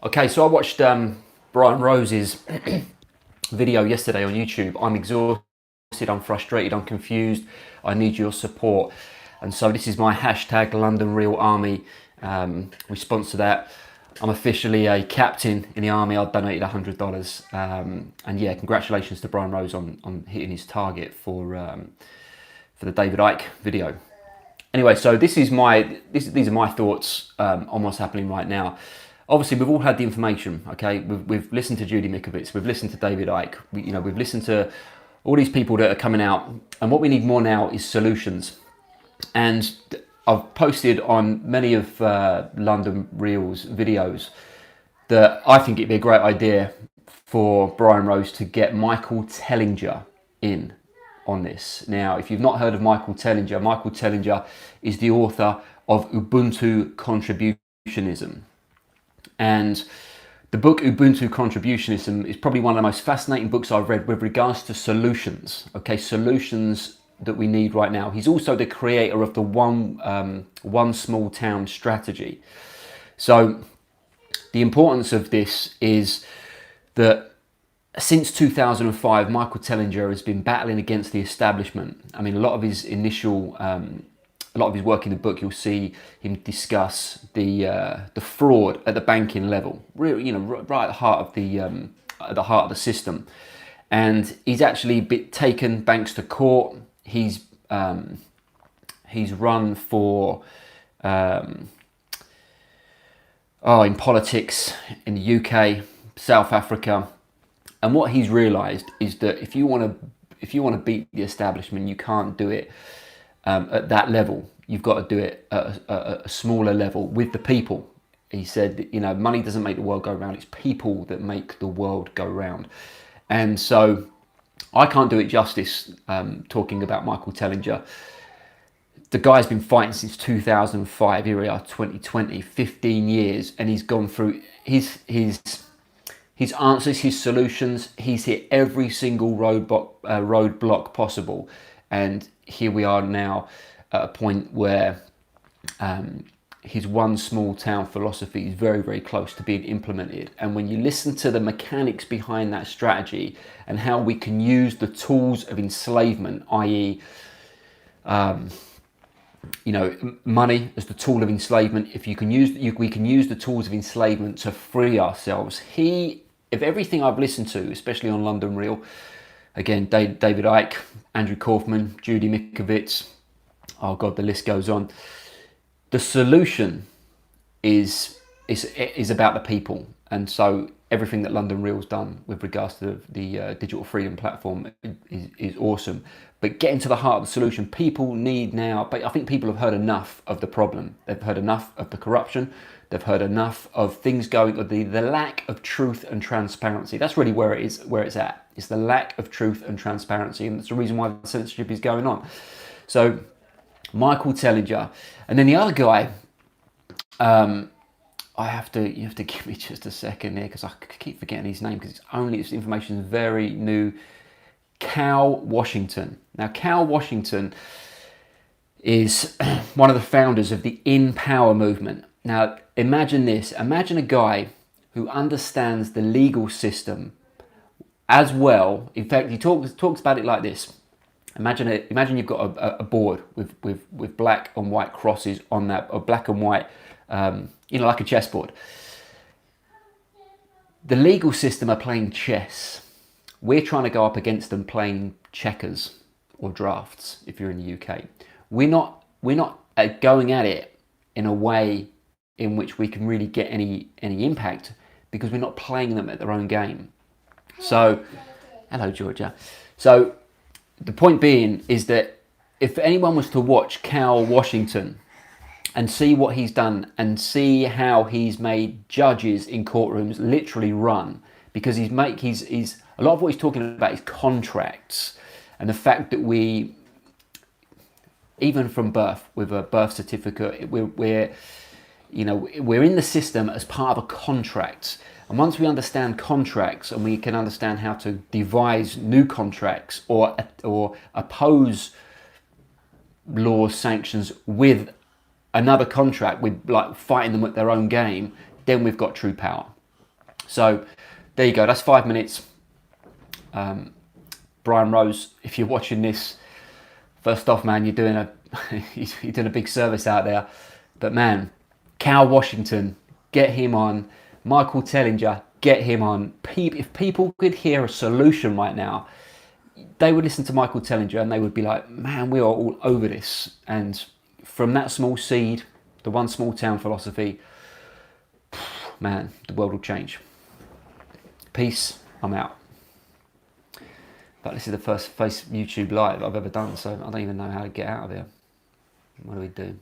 Okay, so I watched Brian Rose's video yesterday on YouTube. I'm exhausted, I'm frustrated, I'm confused, I need your support. And so this is my hashtag London Real Army response to that. I'm officially a captain in the army. I've donated $100. And yeah, congratulations to Brian Rose on hitting his target for the David Icke video. Anyway, so these are my thoughts on what's happening right now. Obviously, we've all had the information. Okay, we've listened to Judy Mikovits, we've listened to David Icke. We've listened to all these people that are coming out, and what we need more now is solutions. And I've posted on many of London Real's videos that I think it'd be a great idea for Brian Rose to get Michael Tellinger in on this. Now, if you've not heard of Michael Tellinger is the author of Ubuntu Contributionism. And the book Ubuntu Contributionism is probably one of the most fascinating books I've read with regards to solutions. Okay, solutions that we need right now. He's also the creator of the one small town strategy. So the importance of this is that since 2005, Michael Tellinger has been battling against the establishment. I mean, a lot of his work in the book, you'll see him discuss the fraud at the banking level, really, right at the heart of the system. And he's actually taken banks to court. He's run for in politics in the UK, South Africa, and what he's realised is that if you want to beat the establishment, you can't do it at that level. You've got to do it at a smaller level with the people. He said, money doesn't make the world go round, it's people that make the world go round. And so I can't do it justice talking about Michael Tellinger. The guy's been fighting since 2005, here we are, 2020, 15 years, and he's gone through his answers, his solutions. He's hit every single roadblock possible. And here we are now at a point where his one small town philosophy is very, very close to being implemented. And when you listen to the mechanics behind that strategy and how we can use the tools of enslavement, i.e., money as the tool of enslavement. If we can use the tools of enslavement to free ourselves. If everything I've listened to, especially on London Real, again, David Icke, Andrew Kaufman, Judy Mikovits, oh God, the list goes on. The solution is about the people. And so everything that London Real's done with regards to the Digital Freedom Platform is awesome. But getting to the heart of the solution, people need now, but I think people have heard enough of the problem. They've heard enough of the corruption. They've heard enough of things going, the lack of truth and transparency. That's really where it's at. It's the lack of truth and transparency. And that's the reason why the censorship is going on. So Michael Tellinger. And then the other guy, you have to give me just a second here because I keep forgetting his name because this information is very new. Cal Washington. Now, Cal Washington is one of the founders of the In Power movement. Now, imagine this. Imagine a guy who understands the legal system as well. In fact, he talks about it like this. Imagine you've got a board with black and white crosses on that, or black and white, like a chessboard. The legal system are playing chess. We're trying to go up against them playing checkers or drafts. If you're in the UK, we're not going at it in a way in which we can really get any impact because we're not playing them at their own game. So, hello Georgia. So the point being is that if anyone was to watch Cal Washington and see what he's done and see how he's made judges in courtrooms literally run, because he's a lot of what he's talking about is contracts and the fact that we, even from birth, with a birth certificate, we're in the system as part of a contract. And once we understand contracts and we can understand how to devise new contracts or oppose laws, sanctions with another contract, with like fighting them at their own game, then we've got true power. So there you go. That's 5 minutes. Brian Rose, if you're watching this, first off, man, you're doing a big service out there. But man, Cal Washington, get him on. Michael Tellinger, get him on. If people could hear a solution right now, they would listen to Michael Tellinger and they would be like, man, we are all over this. And from that small seed, the one small town philosophy, man, the world will change. Peace, I'm out. But this is the first YouTube live I've ever done, so I don't even know how to get out of here. What do we do?